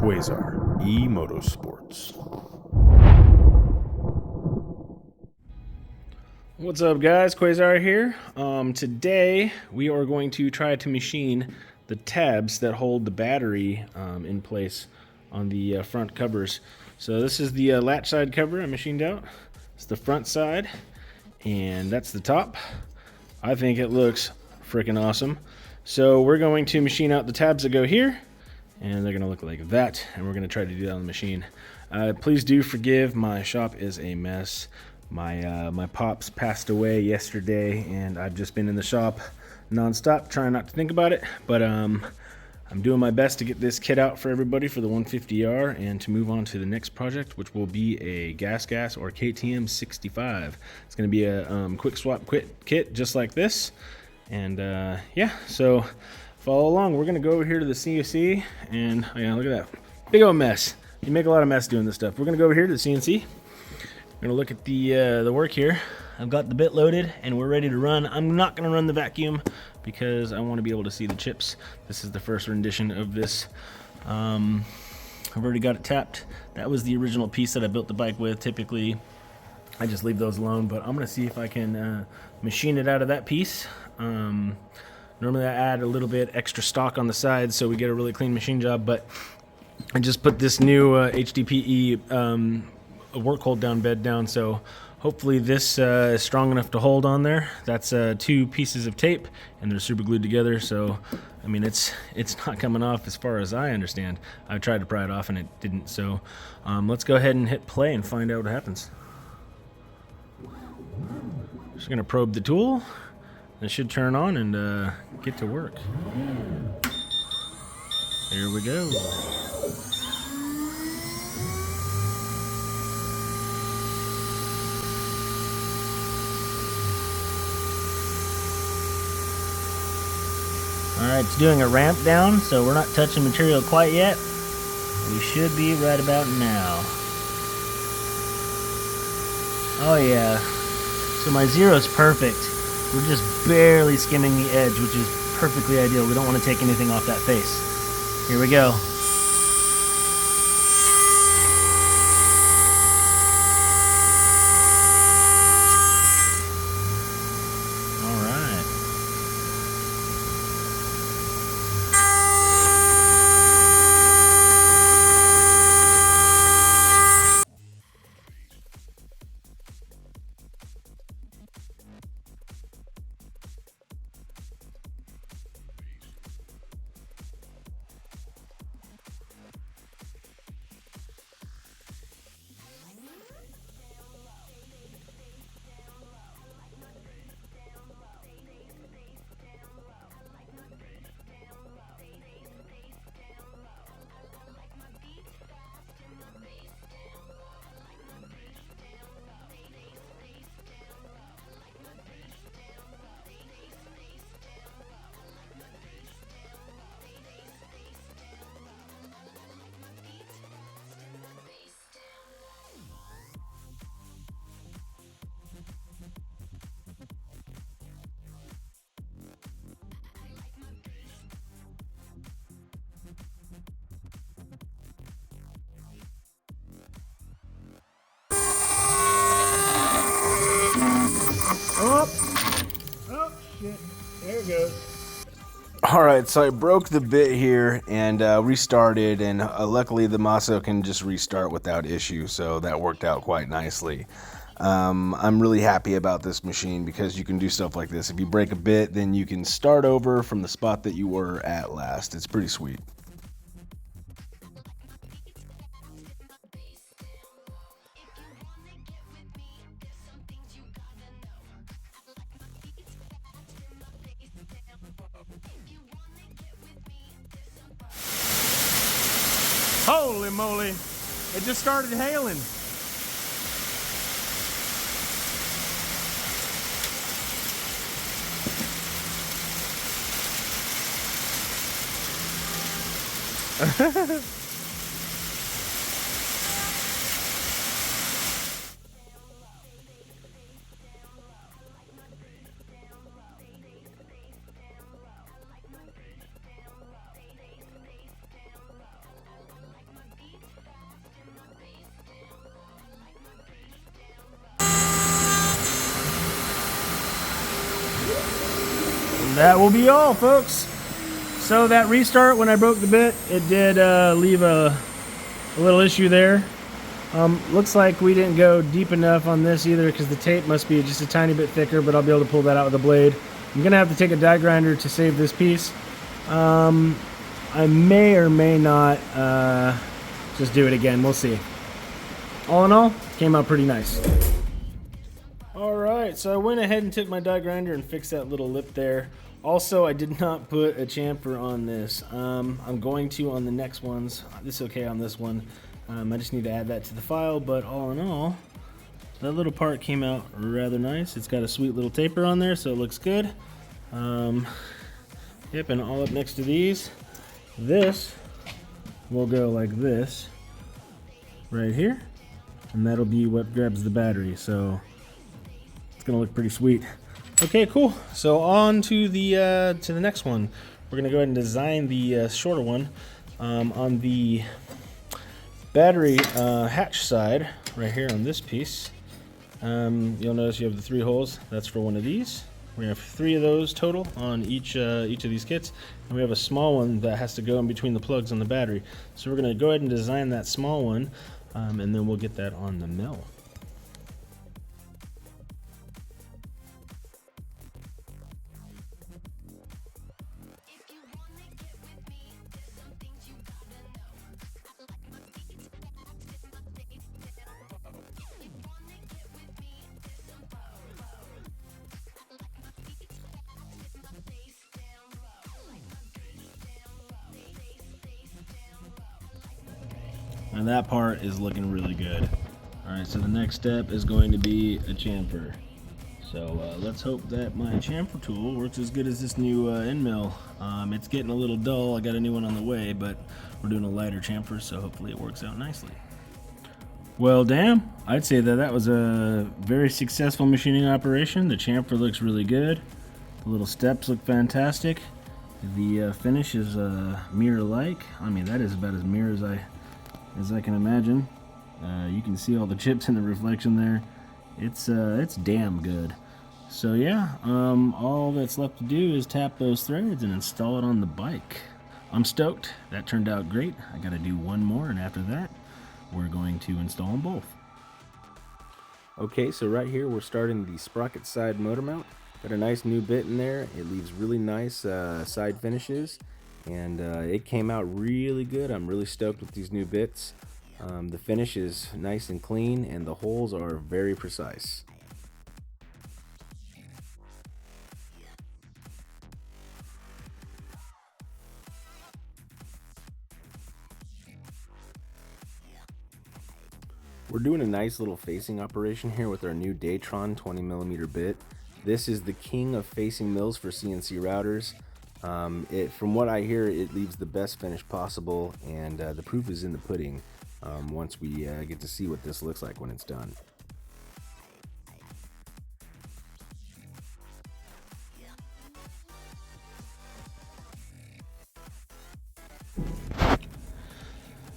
Quasar E-Motorsports. What's up, guys? Quasar here. Today we are going to try to machine the tabs that hold the battery in place on the front covers. So this is the latch side cover I machined out. It's the front side, and that's the top. I think it looks freaking awesome. So we're going to machine out the tabs that go here, and they're gonna look like that, and we're gonna try to do that on the machine. Please do forgive, my shop is a mess. My pops passed away yesterday, and I've just been in the shop non-stop trying not to think about it, but I'm doing my best to get this kit out for everybody for the 150R and to move on to the next project, which will be a gas or KTM 65. It's going to be a quick swap kit just like this, and yeah, so follow along. We're going to go over here to the CNC, and yeah, look at that big old mess. You make a lot of mess doing this stuff. We're going to go over here to the CNC. We're gonna look at the work here. I've got the bit loaded and we're ready to run. I'm not gonna run the vacuum because I want to be able to see the chips. This is the first rendition of this. I've already got it tapped. That was the original piece that I built the bike with. Typically, I just leave those alone, but I'm gonna see if I can machine it out of that piece. Normally I add a little bit extra stock on the side so we get a really clean machine job, but I just put this new HDPE a work hold down bed down, so hopefully this is strong enough to hold on there. That's 2 pieces of tape and they're super glued together, so I mean it's not coming off as far as I understand. I've tried to pry it off and it didn't, so let's go ahead and hit play and find out what happens. Just gonna probe the tool. It should turn on and get to work. Here we go. Alright, it's doing a ramp down, so we're not touching material quite yet. We should be right about now. Oh yeah. So my zero's perfect. We're just barely skimming the edge, which is perfectly ideal. We don't want to take anything off that face. Here we go. Oh, shit. There it goes. Alright, so I broke the bit here and restarted, and luckily the Maso can just restart without issue, so that worked out quite nicely. I'm really happy about this machine because you can do stuff like this. If you break a bit, then you can start over from the spot that you were at last. It's pretty sweet. Holy moly, it just started hailing. that will be all, folks. So that restart when I broke the bit, it did leave a little issue there. Looks like we didn't go deep enough on this either because the tape must be just a tiny bit thicker, but I'll be able to pull that out with a blade. I'm gonna have to take a die grinder to save this piece. I may or may not just do it again. We'll see. All in all, came out pretty nice. Alright, so I went ahead and took my die grinder and fixed that little lip there. Also, I did not put a chamfer on this. I'm going to on the next ones. This is okay on this one. I just need to add that to the file, but all in all, that little part came out rather nice. It's got a sweet little taper on there, so it looks good. Yep, and all up next to these, this will go like this right here, and that'll be what grabs the battery, so it's gonna look pretty sweet. Okay, cool. So on to the next one. We're gonna go ahead and design the shorter one. On the battery hatch side, right here on this piece, you'll notice you have the 3 holes. That's for one of these. We have 3 of those total on each of these kits, and we have a small one that has to go in between the plugs on the battery. So we're gonna go ahead and design that small one, and then we'll get that on the mill. And that part is looking really good. Alright, so the next step is going to be a chamfer. So let's hope that my chamfer tool works as good as this new end mill. It's getting a little dull. I got a new one on the way, but we're doing a lighter chamfer, so hopefully it works out nicely. Well, damn, I'd say that was a very successful machining operation. The chamfer looks really good. The little steps look fantastic. The finish is mirror-like. I mean, that is about as mirror as I can imagine. You can see all the chips in the reflection there. It's damn good. So yeah, all that's left to do is tap those threads and install it on the bike. I'm stoked. That turned out great. I gotta do one more, and after that, we're going to install them both. Okay, so right here we're starting the sprocket side motor mount. Got a nice new bit in there. It leaves really nice side finishes, and it came out really good. I'm really stoked with these new bits. The finish is nice and clean, and the holes are very precise. We're doing a nice little facing operation here with our new Datron 20mm bit. This is the king of facing mills for CNC routers. From what I hear, it leaves the best finish possible, and the proof is in the pudding once we get to see what this looks like when it's done.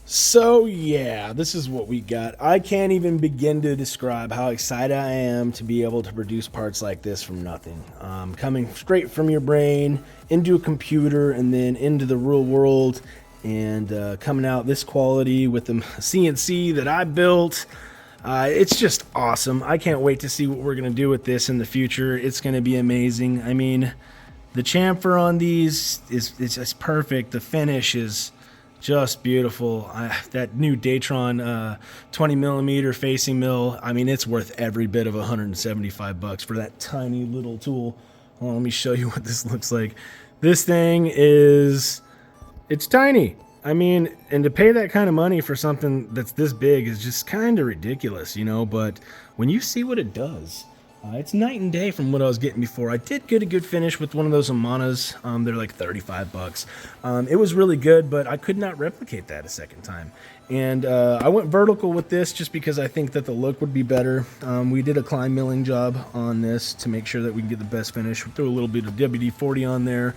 So yeah, this is what we got. I can't even begin to describe how excited I am to be able to produce parts like this from nothing. Coming straight from your brain into a computer and then into the real world, and coming out this quality with the CNC that I built. It's just awesome. I can't wait to see what we're going to do with this in the future. It's going to be amazing. I mean, the chamfer on these is perfect. The finish is just beautiful. That new Datron 20mm facing mill, I mean, it's worth every bit of $175 for that tiny little tool. Hold on, let me show you what this looks like. This thing it's tiny. I mean, and to pay that kind of money for something that's this big is just kind of ridiculous, you know, but when you see what it does, it's night and day from what I was getting before. I did get a good finish with one of those Amanas. They're like $35. It was really good, but I could not replicate that a second time. And I went vertical with this just because I think that the look would be better. We did a climb milling job on this to make sure that we can get the best finish. We threw a little bit of WD-40 on there.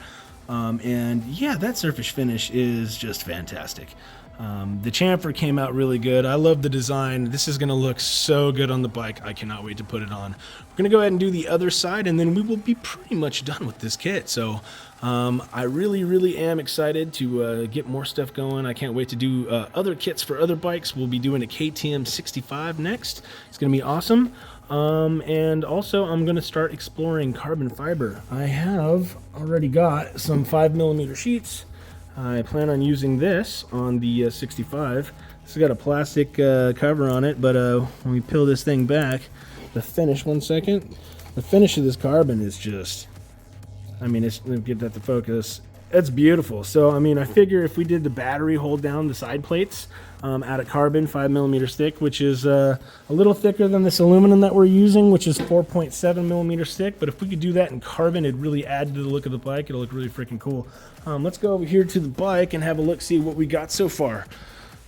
And yeah, that surface finish is just fantastic. The chamfer came out really good. I love the design. This is going to look so good on the bike. I cannot wait to put it on. We're going to go ahead and do the other side, and then we will be pretty much done with this kit. So I really am excited to get more stuff going. I can't wait to do other kits for other bikes. We'll be doing a KTM 65 next. It's going to be awesome. And also I'm going to start exploring carbon fiber. I have already got some 5mm sheets. I plan on using this on the 65. This has got a plastic cover on it, but when we peel this thing back, the finish, one second, the finish of this carbon is just, I mean, let me get that to focus. It's beautiful. So, I mean, I figure if we did the battery hold down the side plates out of carbon, 5mm thick, which is a little thicker than this aluminum that we're using, which is 4.7mm thick. But if we could do that in carbon, it'd really add to the look of the bike. It'll look really freaking cool. Let's go over here to the bike and have a look, see what we got so far.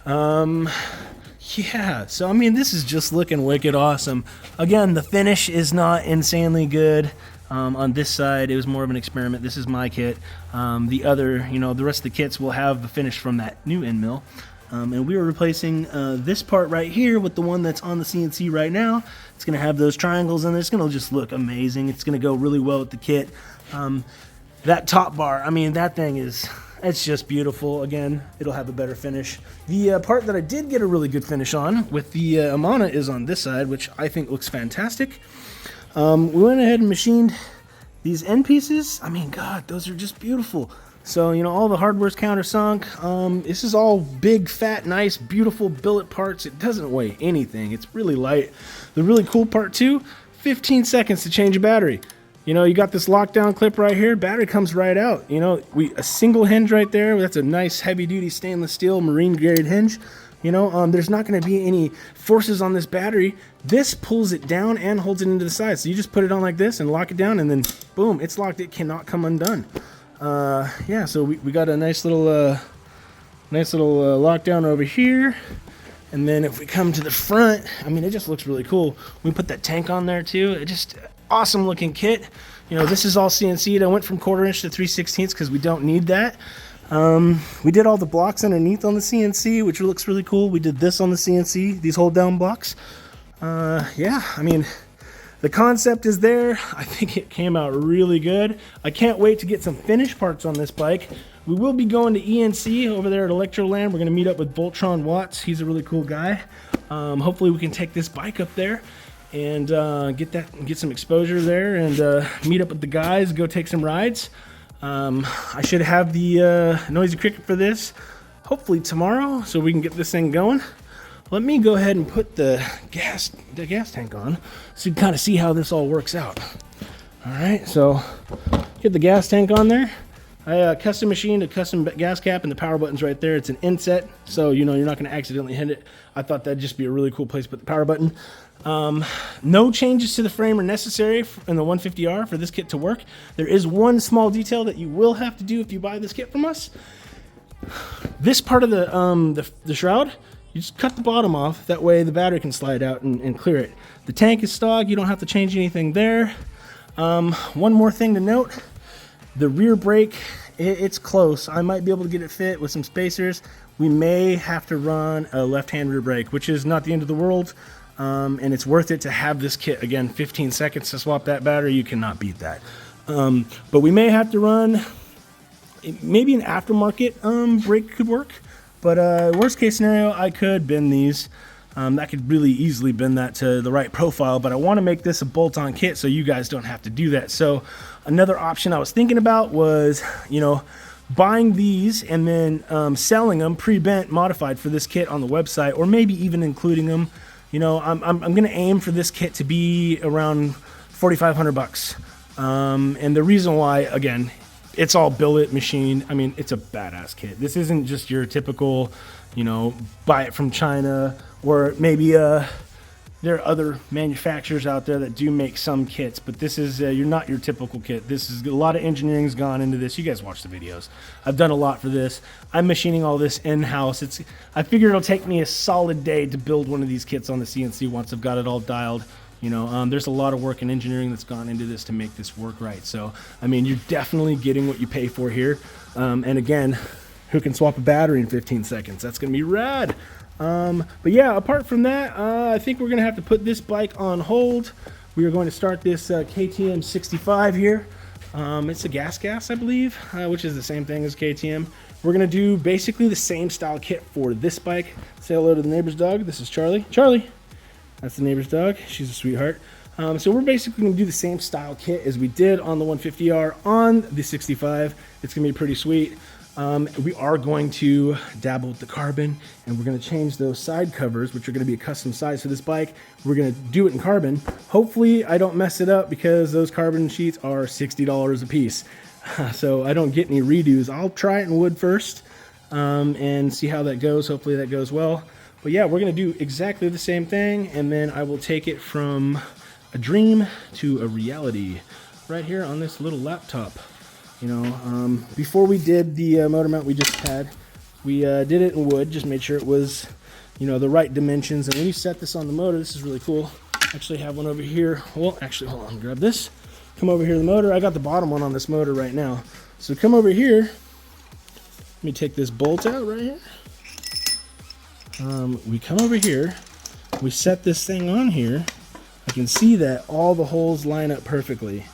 Yeah, so I mean, this is just looking wicked awesome. Again, the finish is not insanely good. On this side, it was more of an experiment. This is my kit. The other, the rest of the kits will have the finish from that new end mill. And we are replacing this part right here with the one that's on the CNC right now. It's going to have those triangles in there. It's going to just look amazing. It's going to go really well with the kit. That top bar, I mean, that thing is, it's just beautiful. Again, it'll have a better finish. The part that I did get a really good finish on with the Amana is on this side, which I think looks fantastic. We went ahead and machined these end pieces. I mean, God, those are just beautiful. So, all the hardware's countersunk. This is all big, fat, nice, beautiful billet parts. It doesn't weigh anything. It's really light. The really cool part, too, 15 seconds to change a battery. You got this lockdown clip right here. Battery comes right out. A single hinge right there. That's a nice heavy-duty stainless steel marine-grade hinge. There's not going to be any forces on this battery. This pulls it down and holds it into the side. So you just put it on like this and lock it down, and then boom, it's locked. It cannot come undone. Yeah, so we got a nice little lockdown over here. And then if we come to the front, I mean, it just looks really cool. We put that tank on there too. It just awesome looking kit. This is all CNC'd. I went from 1/4 inch to 3/16 because we don't need that. We did all the blocks underneath on the CNC, which looks really cool. We did this on the CNC, these hold down blocks. Yeah, I mean, the concept is there. I think it came out really good. I can't wait to get some finished parts on this bike. We will be going to ENC over there at Electroland. We're going to meet up with Voltron Watts. He's a really cool guy. Hopefully we can take this bike up there and get some exposure there and meet up with the guys, go take some rides. I should have the Noisy Cricket for this hopefully tomorrow so we can get this thing going. Let me go ahead and put the gas tank on so you can kind of see how this all works out. All right, so get the gas tank on there. I custom machined a custom gas cap and the power button's right there. It's an inset, so you're not going to accidentally hit it. I thought that'd just be a really cool place to put the power button. No changes to the frame are necessary in the 150R for this kit to work. There is one small detail that you will have to do if you buy this kit from us. This part of the shroud, you just cut the bottom off. That way the battery can slide out and clear it. The tank is stock. You don't have to change anything there. One more thing to note. The rear brake, it's close. I might be able to get it fit with some spacers. We may have to run a left-hand rear brake, which is not the end of the world. And it's worth it to have this kit. Again, 15 seconds to swap that battery. You cannot beat that. But we may have to run, maybe an aftermarket brake could work. But worst case scenario, I could bend these. I could really easily bend that to the right profile, but I want to make this a bolt-on kit so you guys don't have to do that. So another option I was thinking about was, buying these and then selling them pre-bent, modified for this kit on the website, or maybe even including them. I'm going to aim for this kit to be around $4,500. And the reason why, again, it's all billet machine. I mean, it's a badass kit. This isn't just your typical, buy it from China, or maybe there are other manufacturers out there that do make some kits, but this is you're not your typical kit. This is a lot of engineering's gone into this. You guys watch the videos. I've done a lot for this. I'm machining all this in-house. I figure it'll take me a solid day to build one of these kits on the CNC once I've got it all dialed. There's a lot of work and engineering that's gone into this to make this work right. So, I mean, you're definitely getting what you pay for here. And again, who can swap a battery in 15 seconds. That's gonna be rad. But yeah, apart from that, I think we're gonna have to put this bike on hold. We are going to start this KTM 65 here. It's a gas, I believe, which is the same thing as KTM. We're gonna do basically the same style kit for this bike. Say hello to the neighbor's dog. This is Charlie. Charlie, that's the neighbor's dog. She's a sweetheart. So we're basically gonna do the same style kit as we did on the 150R on the 65. It's gonna be pretty sweet. We are going to dabble with the carbon, and we're going to change those side covers, which are going to be a custom size for this bike. We're going to do it in carbon. Hopefully I don't mess it up, because those carbon sheets are $60 a piece. So I don't get any redos. I'll try it in wood first and see how that goes. Hopefully that goes well. But yeah, we're going to do exactly the same thing, and then I will take it from a dream to a reality right here on this little laptop. You know, before we did the motor mount we just had, we did it in wood, just made sure it was, you know, the right dimensions. And when you set this on the motor, this is really cool. I actually have one over here. Well, actually, hold on, grab this. Come over here to the motor. I got the bottom one on this motor right now. So come over here. Let me take this bolt out right here. We come over here. We set this thing on here. I can see that all the holes line up perfectly.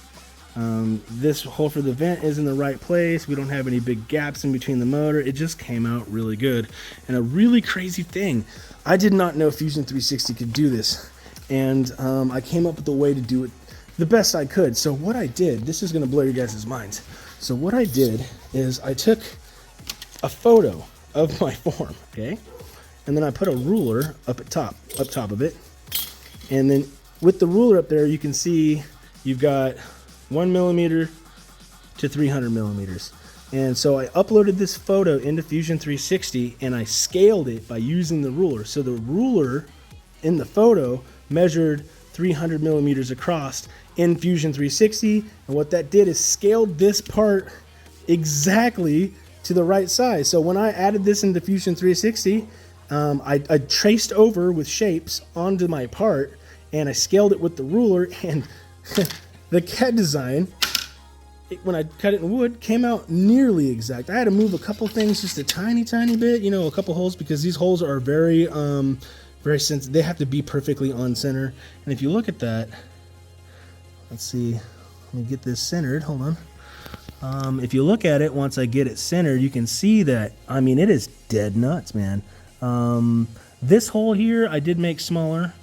This hole for the vent is in the right place. We don't have any big gaps in between the motor. It just came out really good. And a really crazy thing, I did not know Fusion 360 could do this. And I came up with a way to do it the best I could. So what I did, this is gonna blow your guys' minds. So what I did is I took a photo of my form, okay? And then I put a ruler up top of it. And then with the ruler up there, you can see you've got 1 millimeter to 300 millimeters. And so I uploaded this photo into Fusion 360, and I scaled it by using the ruler. So the ruler in the photo measured 300 millimeters across in Fusion 360. And what that did is scaled this part exactly to the right size. So when I added this into Fusion 360, I traced over with shapes onto my part, and I scaled it with the ruler, and the CAD design, when I cut it in wood, came out nearly exact. I had to move a couple things just a tiny bit, you know, a couple holes, because these holes are very sensitive. They have to be perfectly on center. And if you look at that, let's see, let me get this centered, hold on. If you look at it, once I get it centered, you can see that, I mean, it is dead nuts, man. This hole here, I did make smaller.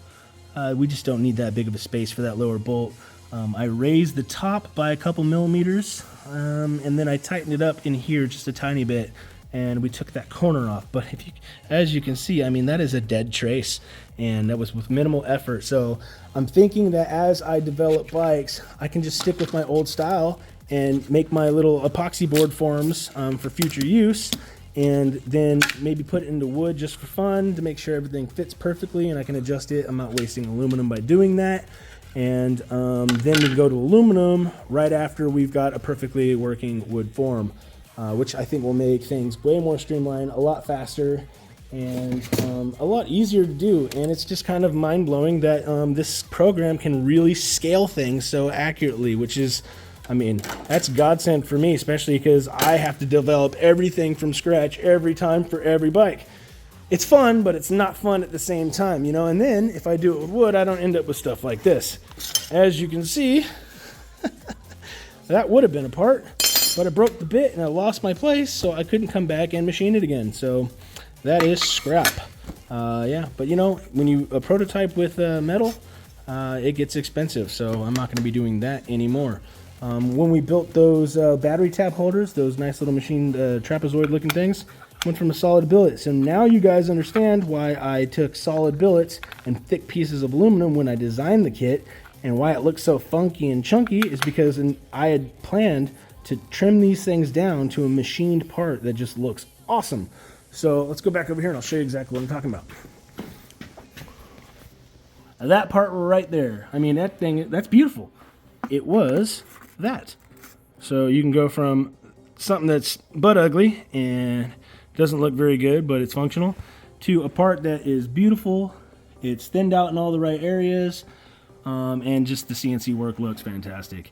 We just don't need that big of a space for that lower bolt. I raised the top by a couple millimeters, and then I tightened it up in here just a tiny bit, and we took that corner off. But if you, as you can see, I mean, that is a dead trace, and that was with minimal effort. So I'm thinking that as I develop bikes, I can just stick with my old style and make my little epoxy board forms for future use, and then maybe put it into wood just for fun to make sure everything fits perfectly and I can adjust it. I'm not wasting aluminum by doing that. And then we go to aluminum right after we've got a perfectly working wood form, which I think will make things way more streamlined, a lot faster, and a lot easier to do. And it's just kind of mind-blowing that this program can really scale things so accurately, which is, I mean, that's godsend for me, especially because I have to develop everything from scratch every time for every bike. It's fun, but it's not fun at the same time, you know? And then if I do it with wood, I don't end up with stuff like this. As you can see, that would have been a part, but I broke the bit and I lost my place, so I couldn't come back and machine it again. So that is scrap. Yeah, but you know, when you prototype with metal, it gets expensive, so I'm not going to be doing that anymore. When we built those battery tab holders, those nice little machined trapezoid looking things, went from a solid billet. So now you guys understand why I took solid billets and thick pieces of aluminum when I designed the kit, and why it looks so funky and chunky is because I had planned to trim these things down to a machined part that just looks awesome. So let's go back over here and I'll show you exactly what I'm talking about. That part right there, I mean, that thing, that's beautiful. It was that. So you can go from something that's butt ugly and doesn't look very good, but it's functional, to a part that is beautiful, it's thinned out in all the right areas, and just the CNC work looks fantastic.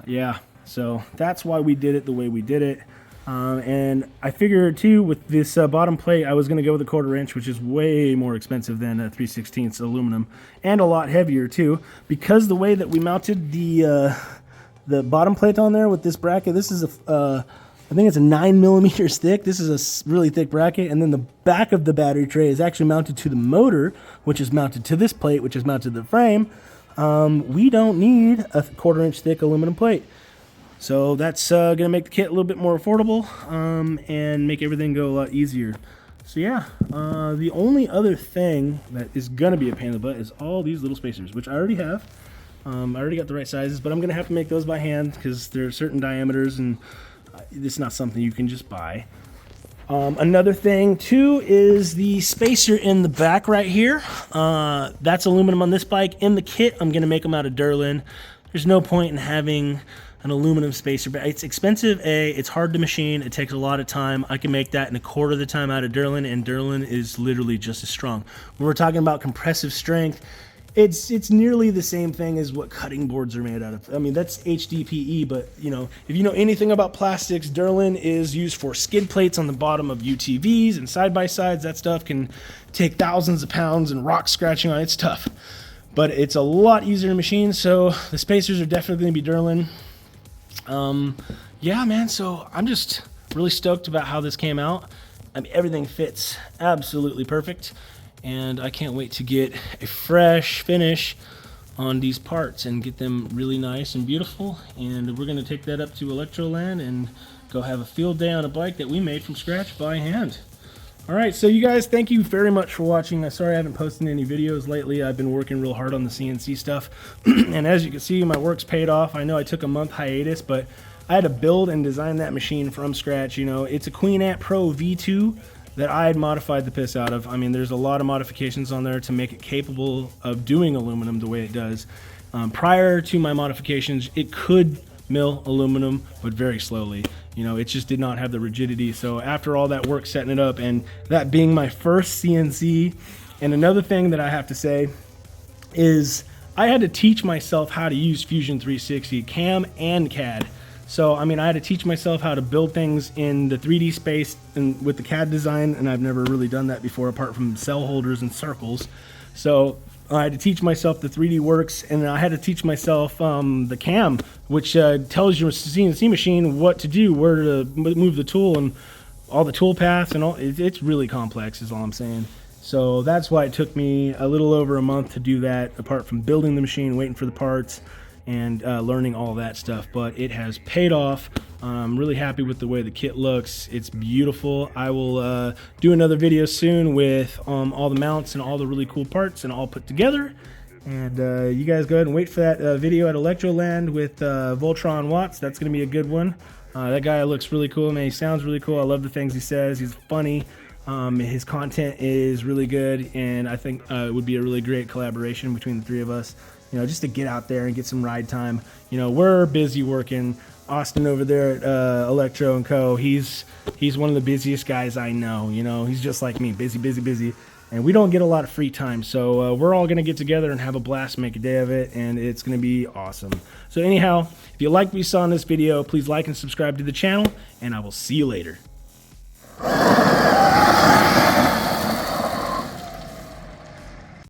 Yeah, so that's why we did it the way we did it. And I figured too, with this bottom plate, I was going to go with a 1/4 inch, which is way more expensive than a 3/16 aluminum, and a lot heavier too, because the way that we mounted the bottom plate on there with this bracket, this is I think it's a 9mm thick. This is a really thick bracket, and then the back of the battery tray is actually mounted to the motor, which is mounted to this plate, which is mounted to the frame. We don't need a 1/4 inch thick aluminum plate. So that's going to make the kit a little bit more affordable and make everything go a lot easier. So yeah, the only other thing that is going to be a pain in the butt is all these little spacers, which I already have. I already got the right sizes, but I'm going to have to make those by hand because there are certain diameters and it's not something you can just buy. Another thing too is the spacer in the back right here. That's aluminum on this bike. In the kit, I'm going to make them out of Durlin. There's no point in having an aluminum spacer, but it's expensive. It's hard to machine. It takes a lot of time. I can make that in 1/4 of the time out of Durlin, and Durlin is literally just as strong. When we're talking about compressive strength, it's nearly the same thing as what cutting boards are made out of. I mean, that's HDPE, but you know, if you know anything about plastics, Durlin is used for skid plates on the bottom of UTVs and side-by-sides. That stuff can take thousands of pounds and rock scratching on it. It's tough, but it's a lot easier to machine, so the spacers are definitely going to be Durlin. Yeah, man, so I'm just really stoked about how this came out. I mean, everything fits absolutely perfect, and I can't wait to get a fresh finish on these parts and get them really nice and beautiful. And we're going to take that up to Electroland and go have a field day on a bike that we made from scratch by hand. All right, so you guys, thank you very much for watching. I'm sorry I haven't posted any videos lately. I've been working real hard on the CNC stuff. And as you can see, my work's paid off. I know I took a month hiatus, but I had to build and design that machine from scratch. You know, it's a Queen Ant Pro V2 that I had modified the piss out of. I mean, there's a lot of modifications on there to make it capable of doing aluminum the way it does. Prior to my modifications, it could mill aluminum, but very slowly. You know, it just did not have the rigidity. So after all that work setting it up, and that being my first CNC, and another thing that I have to say is I had to teach myself how to use Fusion 360, CAM and CAD. So, I mean, I had to teach myself how to build things in the 3D space and with the CAD design, and I've never really done that before apart from cell holders and circles. So I had to teach myself the 3D works, and I had to teach myself the CAM, which tells your CNC machine what to do, where to move the tool, and all the tool paths, and all. It's really complex is all I'm saying. So that's why it took me a little over a month to do that, apart from building the machine, waiting for the parts, and learning all that stuff. But it has paid off. I'm really happy with the way the kit looks. It's beautiful. I will do another video soon with all the mounts and all the really cool parts and all put together. And you guys go ahead and wait for that video at Electroland with Voltron Watts. That's going to be a good one. That guy looks really cool, man. He sounds really cool. I love the things he says. He's funny. His content is really good, and I think it would be a really great collaboration between the three of us. You know, just to get out there and get some ride time. You know, we're busy working. Austin over there at Electro & Co. He's one of the busiest guys I know. You know, he's just like me, busy, busy, busy. And we don't get a lot of free time. So we're all going to get together and have a blast, make a day of it, and it's going to be awesome. So anyhow, if you like what you saw in this video, please like and subscribe to the channel, and I will see you later.